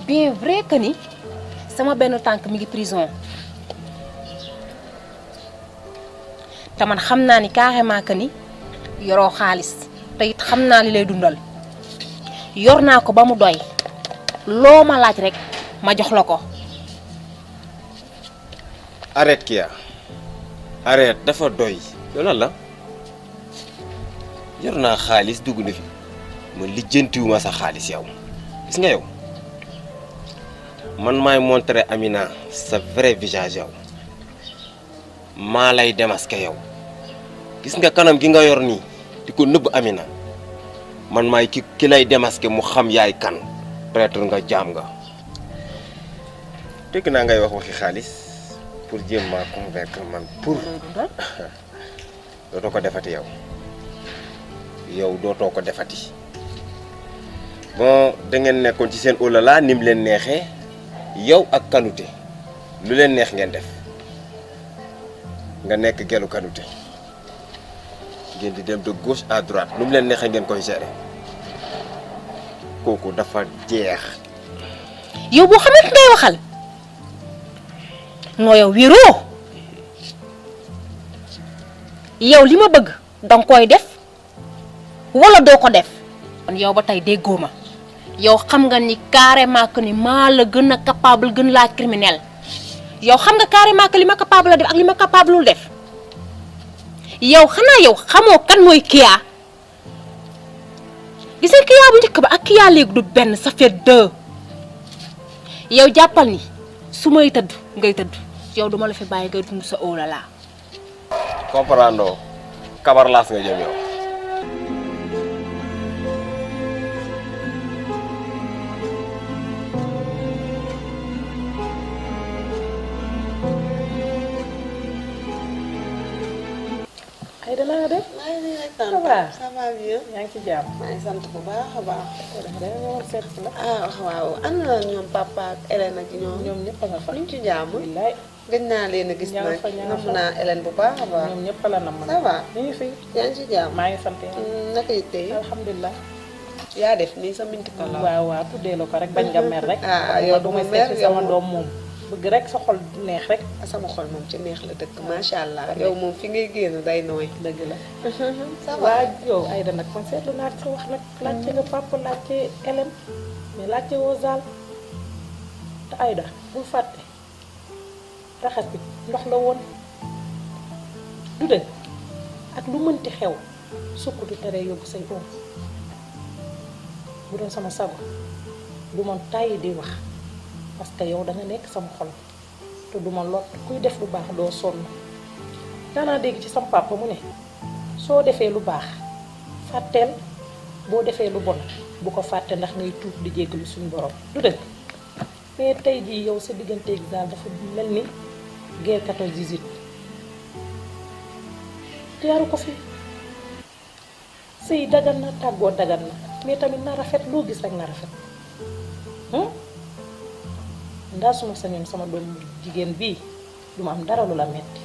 bien vrai que ni sama benn tànk mi ngi prison te man xam naa ni carrément que ni yoroo xaalis te it xam naa li lay dundal yor naa ko ba mu doy loo ma laaj rek ma jox la ko. arrête Kia arrête dafa doy yow lan la yor naa xaalis dugg na fi ma lijjantiwuma sa xaalis yow gis nga yow man maay montrer Amina sa vrai visage yow maa lay démasquer yow gis nga kanam gi nga yor nii di ko nëbb Amina man maay ki lay démasquer mu xam yaay kan peut-être nga jaam nga dégg naa ngay wax waxi xaalis pour jéem maa convaincre man pour dootoo ko defati yow dootoo ko defati bon da ngeen nekkoon ci seen olala ni mu leen neexee yow ak Kanouté lu leen neex ngeen def nga nekk gelu Kanouté ngeen di dem de gauche à droite lu mu leen neexee ngeen koy gérer kooku dafa jeex. yow boo xamante ngay waxal noo yow wéroo yow li ma bëgg danga koy def wala doo ko def kon yow ba tey déggoo ma yow xam nga ni carrément que ni maa la gën a capable gën laa criminel yow xam nga carrément que li ma capable la def ak li ma capable lul def yow xanaa yow xamoo kan mooy Kia gis nga Kia bu njëkk ba ak Kia léegi du benn ça fait deux yow jàppal ni su may tëdd ngay tëdd yow duma la fi bàyyi ngay dund sa oh là là. comprendre kabarlaas nga jëm yow. ay da la def. maa ngi nii rek tante. ça va bien. yaa ngi ci jàmm. maa ngi sant bu baax a baax. waaw ànd na ñoom papa ak Hélène ak ñoom ñëpp a nga fa. ñu ci jàmm. wallaay gëj naa leen a gis nag. namm naa Hélène bu baax a baax. ñoom ñëpp la namm na. ça va ñu ngi fi. yaa ngi ci jàmm. maa ngi sant yàlla. naka yitte yi. alhamdulilah. yaa def nii sa minti ko la. waaw waaw tuddee la ko rek bañ nga mer rek. yow du ma mer yow sama doom moom. bëgg rek sa xol neex rek. sama xol moom ci neex la dëkk macha allah. yow moom fi ngay génn day nooy. dëgg la. ça va waaw yow Aïda nag man seetlu naa sa wax nag laajte nga papa laajte Hélène mais laajte woo Zal te Aïda bul fàtte raxas bi ndox la woon du dëgg ak lu mënti xew sukk du tere yóbbu say oom bu doon sama sago du ma tàyyi di wax. parce que yow da nga nekk sama xol te duma lot kuy def lu baax doo sonn daanaa dégg ci sama papa mu ne soo defee lu baax fàtteel boo defee lu bon bu ko fàtte ndax ngay tuub di jéggalu suñu borom du dëgg mais tey jii yow sa digganteeg Zal dafa mel ni guerre 14-18 jaaru ko fi sëy dagan na tàggoo dagan na mais tamit na rafet loo gis rek na rafet ndaa suma sañoon sama doom jigéen bii du ma am dara lu la metti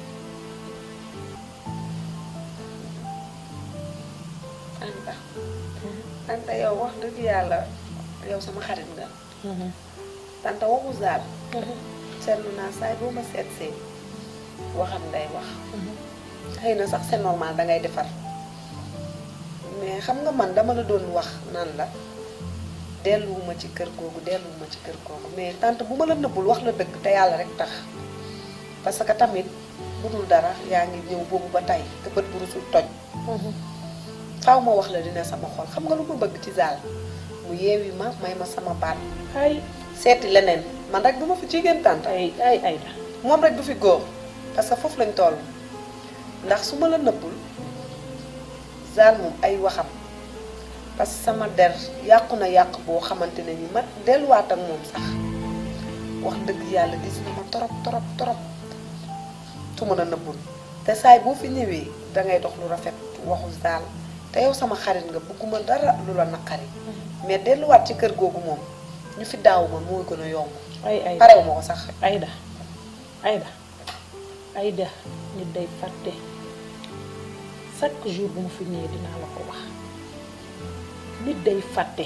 Anta yow wax dëgg yàlla yow sama xarit nga Tanta waxu Zal seetlu naa saay boo ma seetsee waxam day wax xëy na sax c'est normal dangay defar mais xam nga man dama la doon wax naan la delluwuma ci kër googu mais tante bu ma la nëbbul wax la dëgg te yàlla rek tax parce que tamit bu dul dara yaa ngi ñëw boobu ba tey te bët bu rusul toj faaw ma wax la dina sama xol xam nga lu ma bëgg ci Zal mu yeewi ma may ma sama baat ay seeti leneen man rek du ma fi jigéen tante ay moom rek du fi góor parce que foofu lañ toll ndax su ma la nëbbul Zal moom ay waxam parce que sama der yàqu na yàq boo xamante ne ni ma delluwaat ak moom sax wax dëgg yàlla gis na ma torop su mën a nëbbul te saay boo fi ñëwee dangay dox lu rafet waxu Zal te yow sama xarit nga bëgguma dara lu la naqari mais delluwaat ci kër googu moom ñu fi daaw ma moo gën a yomb parew ma ko sax Aïda nit day fàtte chaque jour bu ma fi ñëwee dinaa la ko wax nit day fàtte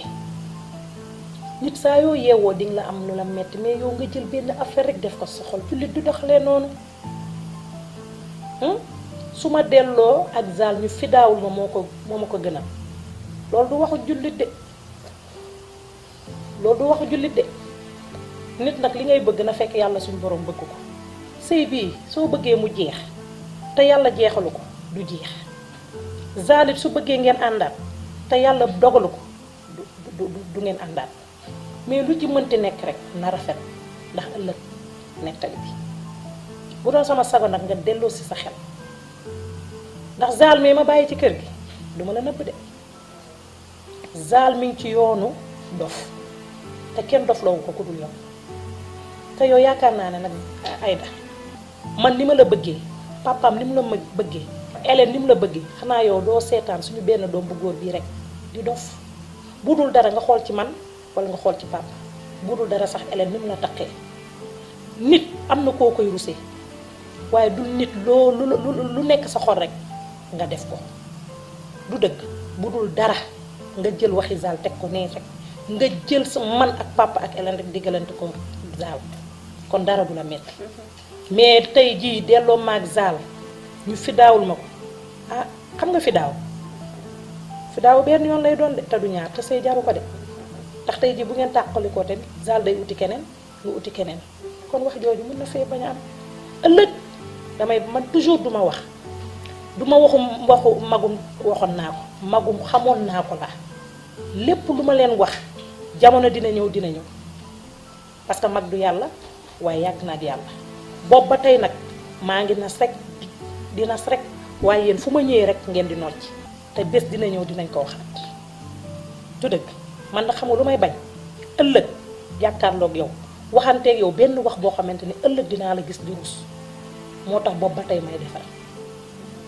nit saa yoo yeewoo di nga la am lu la metti mais yow nga jël benn affaire rek def ko sa xol jullit du doxalee noonu su ma delloo ak Zal ñu fidaawul ma moo ma ko gënal loolu du waxu jullit de loolu du waxu jullit de nit nag li ngay bëgg na fekk yàlla suñu borom bëgg ko sëy bii soo bëggee mu jeex te yàlla jeexalu ko du jeex Zal su bëggee ngeen àndaat te yàlla dogalu ko du ngeen àndaat mais lu ci mënti nekk rek na rafet ndax ëllëg nettali bi bu doon sama sago nag nga delloo si sa xel ndax Zal mi ma bàyyi ci kër gi du ma la nëbb de Zal mi ngi ci yoonu dof te kenn dof loowu ko ku dul yow te yow yaakaar naa ne nag Aïda man ni ma la bëggee papaam ni mu la bëggee Hélène ni mu la bëggee xanaa yow doo seetaan suñu benn doom bu góor bii rek di dof bu dul dara nga xool ci man wala nga xool ci papa bu dul dara sax Hélène ni mu la taqee nit am na koo koy rusee waaye du nit lu nekk sa xol rek nga def ko du dëgg bu dul dara nga jël waxi Zal teg ko nee rek nga jël sa man ak papa ak Hélène rek diggalante ko Zal kon dara du la metti mais tey jii delloo maag Zal ñu fidaawul ma ko ah xam nga fidaaw benn yoon lay doon de te du ñaar te say jaru ko de ndax tey jii bu ngeen tàqalikoo tamit Zal day uti keneen nga uti keneen kon wax jooju mën na fee bañ a am ëllëg man toujours duma wax waxu magum waxoon naa ko magum xamoon naa ko la lépp lu ma leen wax jamono dina ñëw parce que mag du yàlla waaye yàgg na ak yàlla boobu ba tey nag maa ngi nas rek di nas rek waaye yéen fu ma ñëwee rek ngeen di nocc te bés dina ñëw dinañ ko waxaat du dëgg man na xamul lu may bañ ëllëg jàkkaarloog yow waxanteeg yow benn wax boo xamante ni ëllëg dinaa la gis di rus moo tax boobu ba tey may defar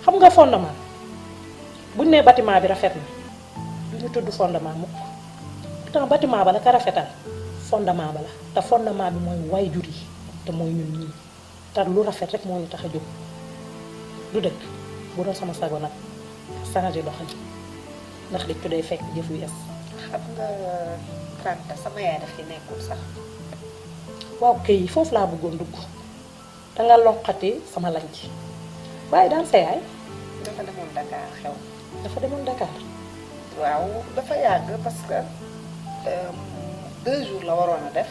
xam nga fondement buñ nee bâtiment bi rafet na du ñu tudd fondement mukk pourtant bâtiment ba la ka rafetal fondement ba la te fondement bi mooy waajur yi te mooy ñun ñii te lu rafet rek moo ñu tax a jóg du dëgg bu doon sama sago nag changé doxali ndax li day fekk jëf yu yes. xam nga tante sama yaay daf fi nekkul sax. waaw kay foofu laa bëggoon dugg danga loqati sama lañ ci waaye daan sa yaay. dafa demoon Dakar xew. dafa demoon Dakar. waaw dafa yàgg parce que 2 jours la waroon a def.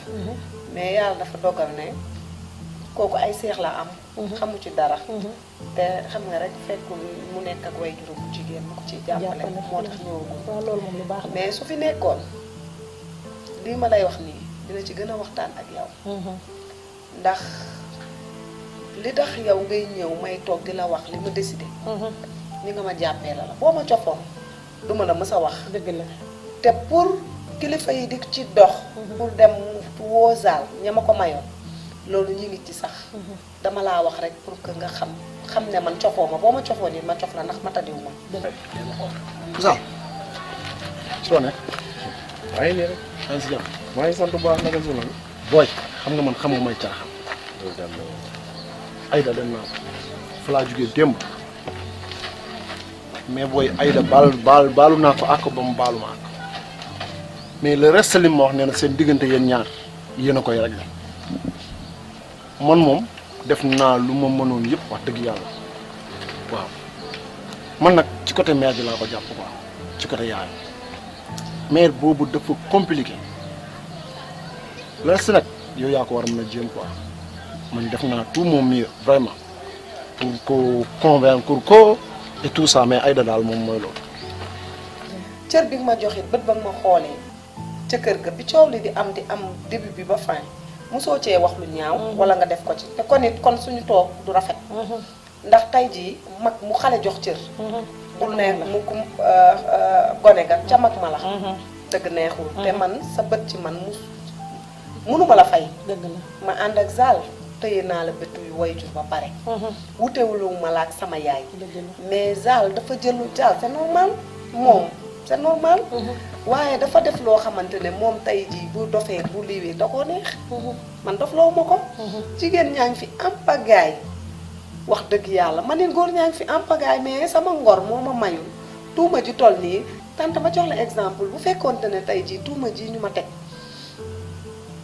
mais yàlla dafa dogal ne kooku ay seex la am. xamu ci dara. te xam nga rek fekkul mu nekk ak way juróom bu jigéen mu ko ciy jàppale moo tax ñëwagul. waaw loolu moom lu baax mais su fi nekkoon lii ma lay wax nii dina ci gën a waxtaan ak yow. ndax li tax yow ngay ñëw may toog di la wax li ma décidé. ni nga ma jàppee la boo ma cofoon du ma la mës a wax. dëgg la te pour kilifa yi di ci dox. pour dem woo Zal ña ma ko mayoon loolu ñu ngi ci sax. dama laa wax rek pour que nga xam ne man cofoo ma boo ma cofoo nii ma cof la ndax ma tadiw ma. Zal ci loo nekk. maa ngi nii rek. maa ngi si jàmm. maa ngi sant bu baax naka si man. booy xam nga man xamoo may caaxaan. Aïda dem naa fa laa jugee démb mais booy Aïda baalu naa ko àq ba mu baalu ma àq mais le reste li ma wax nee na seen diggante yéen ñaar yéen a koy réglé man moom def naa lu ma mënoon yëpp wax dëgg yàlla waaw man nag ci côté mère bi laa ko jàpp quoi ci côté yaay mère boobu dafa compliqué le reste nag yow yaa ko war a mën a jéem quoi. man def naa tout mon mieux vraiment pour ko convaincre ko et tout ça mais Aïda daal moom mooy loolu. cër bi nga ma joxe bët ba nga ma xoolee ca kër ga bi coow li di am début bi ba fin mosoo cee wax lu ñaaw. wala nga def ko ci te kon suñu toog du rafet. ndax tey jii mag mu xale jox cër. bul ne mu gone ga ca mag ma la. dëgg neexul. te man sa bët ci man mënuma la fay. dëgg la ma ànd ak Zal. tëye naa la bëtu yu wayjur ba pare. wutewulu ma la ak sama yaay. mais Zal dafa jëlu Zal c'est normal moom c'est normal. waaye dafa def loo xamante ne moom tey jii bu dofee bu liiwee da koo neex. man dof loo ma ko. jigéen ñaa ngi fi am pagaay wax dëgg yàlla man it góor ñaa ngi fi am pagaay mais sama ngor moo ma mayul tuuma ji toll nii tante ma jox la exemple bu fekkoonte ne tey jii tuuma ji ñu ma teg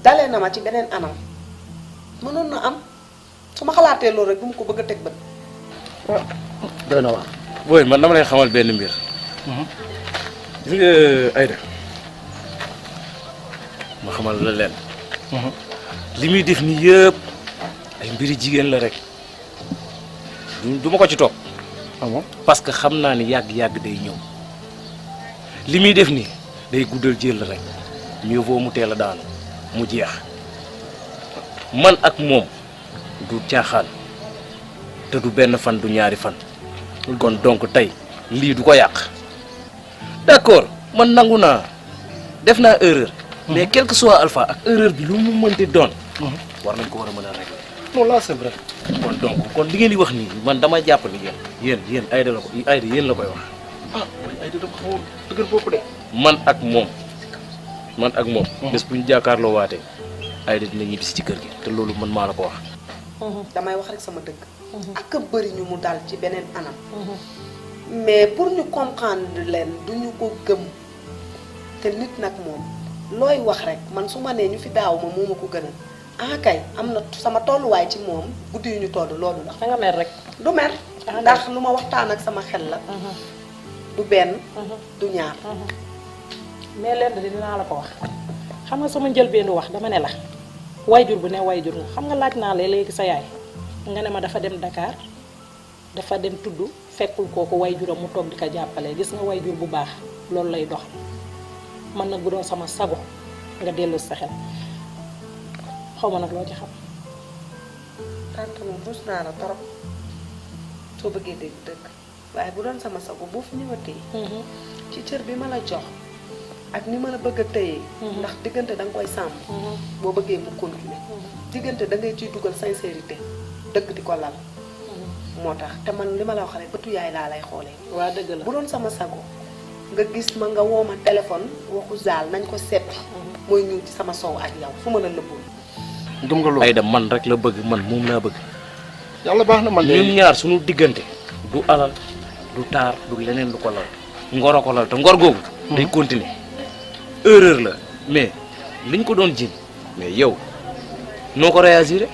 dalee na ma ci beneen anam mënoon na am su ma xalaatee loolu rek du ma ko bëgg a teg bët. doy na waar. booy man dama lay xamal benn mbir. gis nga Aïda ma xamal la leen. li muy def nii yëpp ay mbiri jigéen la rek du ma ko ci topp. ah bon parce que xam naa ni yàgg-yàgg day ñëw li muy def nii day guddal jël rek mieux vaut mu teel a daanu mu jeex man ak moom du caaxaan te du benn fan du ñaari fan kon donc tey lii du ko yàq d'accord man nangu naa def naa erreur mais quel que soit alpha ak erreur bi lu mu mënti doon war nañ ko war a mën a régler. non là c'est vrai. kon donc kon li ngeen di wax nii man dama jàpp ni yéen Aïda la ko Aïda yéen la koy wax. ah Aïda dafa xaw a dëgër bopp de. man ak moom. bés bu ñu jàkkaarloo waatee Aïda dina ñibbisi ci kër gi te loolu man maa la ko wax. damay wax rek sama dëgg. ak a bëri ñu mu dal ci beneen anam. mais pour ñu comprendre leen du ñu ko gëm te nit nag moom looy wax rek man su ma nee ñu fi daaw ma moo ma ko gënal. ah kay am na sama tolluwaay ci moom guddi yu ñu toll loolu la. da nga mer rek. du mer ndax lu ma waxtaan ak sama xel la. du benn. du ñaar. mais lenn dinaa la ko wax xam nga sama njëlbeenu wax dama ne la wayjur bu ne wayjur nga xam nga laaj naa la léegi sa yaay nga ne ma dafa dem Dakar dafa dem tudd fekkul kooku wayjuram mu toog di ko jàppale gis nga wayjur bu baax loolu lay dox man nag bu doon sama sago nga dellu sa xel. xaw ma nag loo ci xam. tante moom rus naa la torop soo bëggee dégg dëgg waaye bu doon sama sago boo fi ñëwatee. ci cër bi ma la jox ak ni ma la bëgg a téye. ndax diggante da nga koy sàmm. boo bëggee mu continuer. diggante da ngay ciy dugal sincérité dëgg di ko lal. moo tax te man li ma la wax rek bëtu yaay laa lay xoolee. waa dëgg la bu doon sama sago nga gis ma nga woo ma téléphone waxu zaal nañ ko seppi. mooy ñëw ci sama sow ak yow fu ma la nëbbul. gëm nga loolu. Aïda man rek la bëgg man moom laa bëgg. yàlla baax na man de. ñun ñaar suñu diggante du alal du taar du leneen lu ko lal ngoro ko lal te ngor googu. day continuer erreur la mais liñ ko doon jiin mais yow noo ko réagir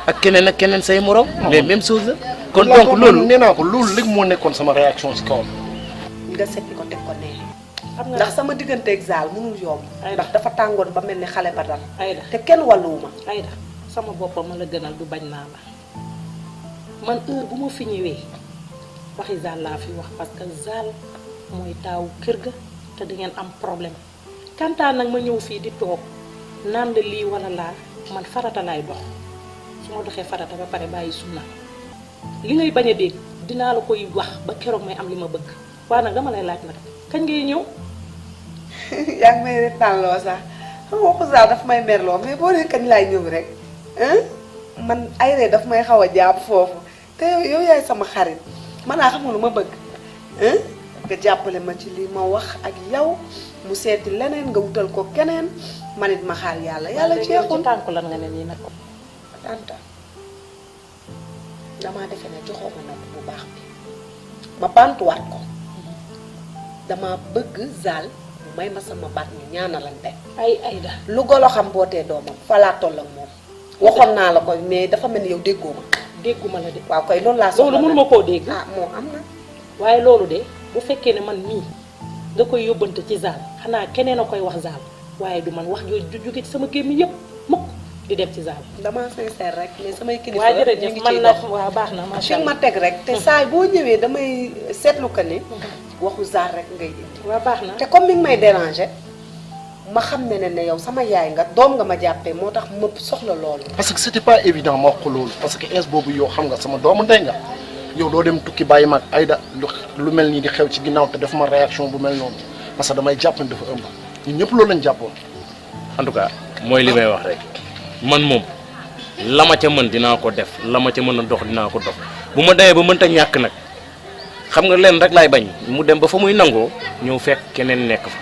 ak keneen say morom. mais même chose la. kon donc loolu nee naa ko loolu léegi moo nekkoon sama réaction si kawam. nga seppi ko teg ko nee. xam nga ndax sama diggante ak zaal mënul yomb. ndax dafa tàngoon ba mel ni xale ba dal. Aïda te kenn wàlluwuma. Aïda sama boppam ma la gënal du bañ naa la man heure bu ma fi ñëwee waxi zaal laa fi wax parce que zaal mooy taawu kër ga te da ngeen am problème kantaan nag ma ñëw fii di toog naan la lii wala laa man farata laay dox su ma doxee farata ba pare bàyyi sunna li ngay bañ a dégg dinaa la koy wax ba keroog may am li ma bëgg waaye nag dama lay laaj nag kañ ngay ñëw. yaa ngi may retaan loo sax xam nga waxu zaal daf may merloo mais boo nee kañ laay ñëw rek man ay ree daf may xaw a jàpp foofu te yow yaay sama xarit man naa xam nga lu ma bëgg nga jàppale ma ci li ma wax ak yow mu seeti leneen nga wutal ko keneen man it ma xaar yàlla jeexul. ci tànku lan nga ne nii nag. tanta damaa defe ne joxoo ma nopp bu baax bi ma bantuwaat ko dama bëgg zaal mu may ma sama baat ñu ñaanalante. ay Aïda lu golo xam bootee doomam fa laa toll ak moom waxoon naa la ko mais dafa mel ni yow déggoo ma. dégguma la de. waaw koy loolu laa soxla loolu mënuma koo dégg. ah moo am na. waaye loolu de bu fekkee ne man mii nga koy yóbbante ci zaal xanaa keneen a koy wax zaal waaye du man wax jooju jóge ci sama gémmiñ yëpp mukk di dem ci zaal. damaa sincère rek mais samay kilifa waa ñu ngi jërëjëf ciy man la dox. waa baax na macha fi allah ma teg rek te saay boo ñëwee damay seetlu ko ni waxu zaal rek ngay indi. waa baax na te comme mi ngi may déranger ma xam ne yow sama yaay nga doom nga ma jàppee moo tax ma soxla loolu. parce que c'était pas évident ma wax ko loolu parce que ins boobu yow xam nga sama doomu ndey nga yow doo dem tukki bàyyi mag Aïda lu mel nii di xew ci ginnaaw te def ma réaction bu mel noonu parce que damay jàpp ne dafa ëmb ñun ñëpp loolu lañ jàppoon. en tout cas mooy li may wax rek man moom la ma ca mën dinaa ko def la ma ca mën a dox dinaa ko dox bu ma demee ba mënta ñàkk nag xam nga leen rek laay bañ mu dem ba fa muy nangoo ñëw fekk keneen nekk fa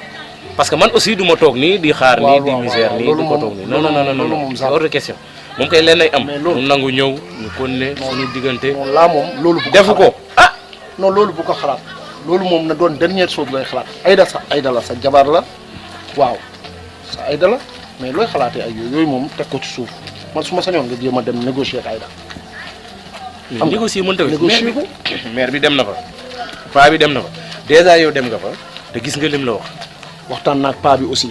parce que man aussi du ma toog nii di xaar nii di misère nii du ko toog nii non non non non c'est hors de question moom kay leen ay am mu nangu ñëw ñu continuer suñu diggante non laa moom loolu bu defu ko ah non loolu bu ko xalaat loolu moom na doon dernière chose lay xalaat Aïda sa Aïda la sa jabar la waaw sa Aïda la mais looy xalaatee ay yooyu moom teg ko ci suuf man su ma sañoon nga jéem a dem négocier ak Aïda. am négocier mën tamit négocier ko. maire bi dem na fa paa bi dem na fa dèjà yow dem nga fa te gis nga lim la wax. waxtaan naag paa bi aussi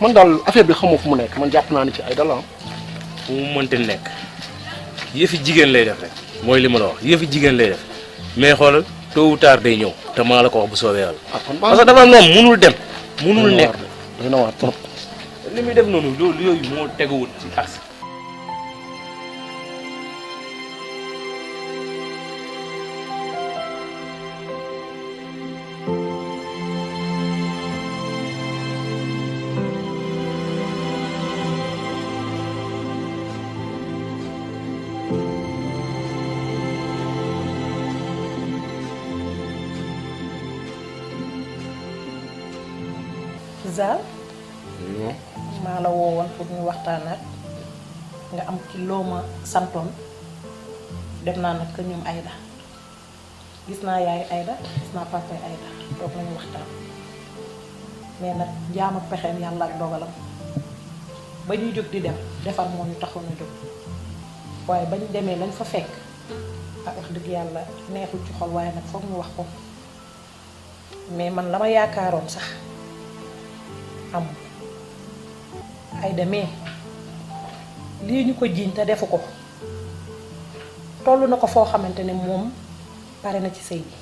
man daal affaire bi xamoo fu mu nekk man jàpp naa ni ci Aïda la fu mu mënte nekk yëfi jigéen lay def rek mooy li ma la wax yëfi jigéen lay def mais xoolal tôt ou tard day ñëw te maa la ko wax bu soobee yàlla. parce que dafa moom munul dem. munul nekk day na waar trop. li muy def noonu loolu yooyu moo teguwut ci axe. Zal maa la woowoon pour ñu waxtaanaat nga am ci loo ma santoon dem naa nag ñoom Aïda gis naa yaay Aïda gis naa papay Aïda toog nañu waxtaan mais nag jaam ak pexeem yàlla ak dogalam ba ñuy jóg di dem defar moo ñu taxoon a jóg waaye ba ñu demee lañ fa fekk ak wax dëgg yàlla neexul ci xol waaye nag foog ñu wax ko mais man la ma yaakaaroon sax am Aïda mais lii ñu ko jiiñ te defu ko toll na ko foo xamante ne moom pare na ci sëy bi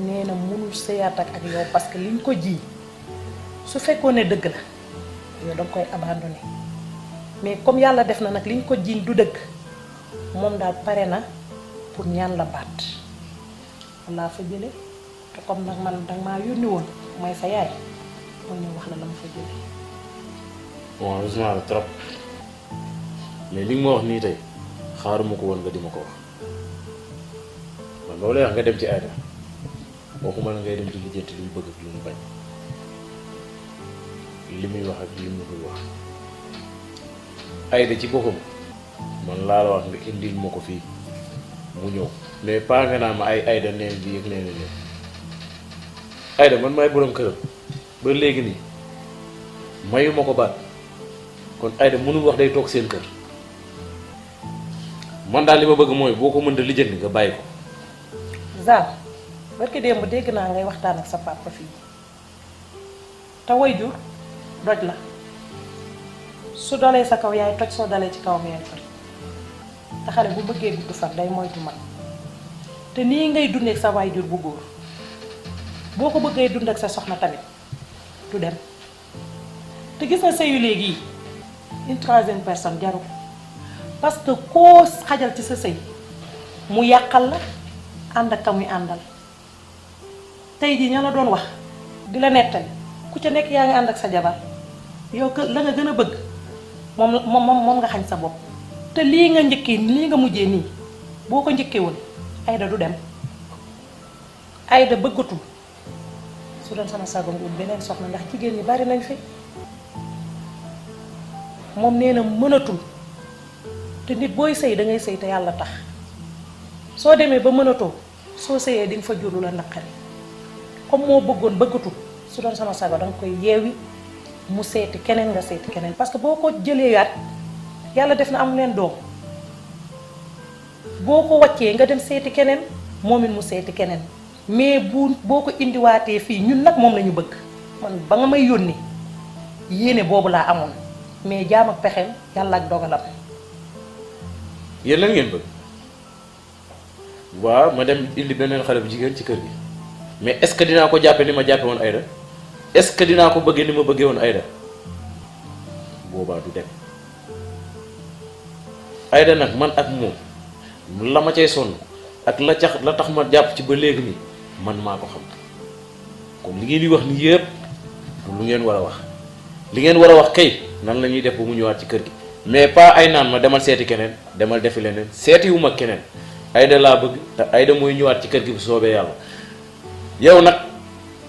nee na mënul sëyaat ak yow parce que liñ ko jiiñ su fekkoon ne dëgg la yow danga koy abandonné mais comme yàlla def na nag liñ ko jiiñ du dëgg moom daal pare na pour ñaan la baat walla fa jële te comme nag man danga maa yónni woon mooy sa yaay mooy ñu wax la la ma fa jële bon heureusement la trop mais li nga ma wax nii tey xaaruma ko woon nga di ma ko wax man loolu lay wax nga dem ci Aïda waxuma la ngay dem ci lijjanti lu mu bëgg ak lu mu bañ li muy wax ak li mu dul wax Aïda ci boppam man laa la wax nga indil ma ko fii mu ñëw mais pas nga naa ma ay Aïda neen bi ak neen neen Aïda man maay borom këram ba léegi nii mayu ma ko baat kon Aïda mënul wax day toog seen kër man daal li ma bëgg mooy boo ko mënta lijjanti nga bàyyi ko. Zal barki démb dégg naa ngay waxtaan ak sa papa fii te waajur doj la su dalee sa kaw yaay toj soo dalee ci kawam yaay toj te xale bu bëggee gudd fan day moytu mag te nii ngay dundee ak sa waajur bu góor boo ko bëggee dund ak sa soxna tamit du dem te gis nga sëyu léegi une troisième personne jaru parce que koo xajal ci sa sëy mu yàqal la ànd ak ka muy àndal tey jii ña la doon wax di la nettali ku ca nekk yaa ngi ànd ak sa jabar yow la nga gën a bëgg moom nga xañ sa bopp te lii nga njëkkee lii nga mujjee nii boo ko njëkkee woon Aïda du dem Aïda bëggatul su doon sama sago nga ut beneen soxna ndax jigéen ñi bari nañ fi moom nee na mënatul te nit booy sëy da ngay sëy te yàlla tax soo demee ba mënatoo soo sëyee di nga fa jur lu la naqari comme moo bëggoon bëggatul su doon sama sago danga koy yeewi mu seeti keneen nga seeti keneen parce que boo ko jëlee yaat yàlla def na am leen doom boo ko waccee nga dem seeti keneen moom it mu seeti keneen mais boo ko indiwaatee fii ñun nag moom lañu bëgg man ba nga may yónni yéene boobu laa amoon mais jaam ak pexeem yàlla ak dogalam. yéen lan ngeen bëgg waaw ma dem indi beneen xale bu jigéen ci kër gi mais est-ce que dinaa ko jàppe ni ma jàppe woon Aïda est-ce que dinaa ko bëggee ni ma bëggee woon Aïda boobaa du dem Aïda nag man ak moom la ma cay sonn ak la tax ma jàpp ci ba léegi nii man maa ko xam kon li ngeen di wax ni yëpp du lu ngeen war a wax li ngeen war a wax kay nan la ñuy def ba mu ñëwaat ci kër gi mais pas ay naan ma demal seeti keneen demal defi leneen seetiwuma keneen Aïda laa bëgg te Aïda mooy ñëwaat ci kër gi bu soobee yàlla yow nag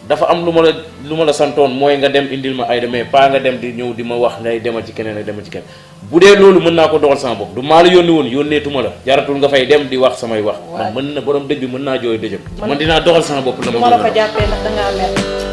dafa am lu ma la santoon mooy nga dem indil ma Aïda mais pas nga dem di ñëw di ma wax ngay demal ci keneen ak demal ci keneen bu dee loolu mën naa ko doxal sama bopp du maa la yónni woon yónneetuma la jaratul nga fay dem di wax samay wax man mën na borom dëj bi mën naa jooy dëjëm man dinaa doxal sama bopp la ma la ko jàppee ndax dangaa mer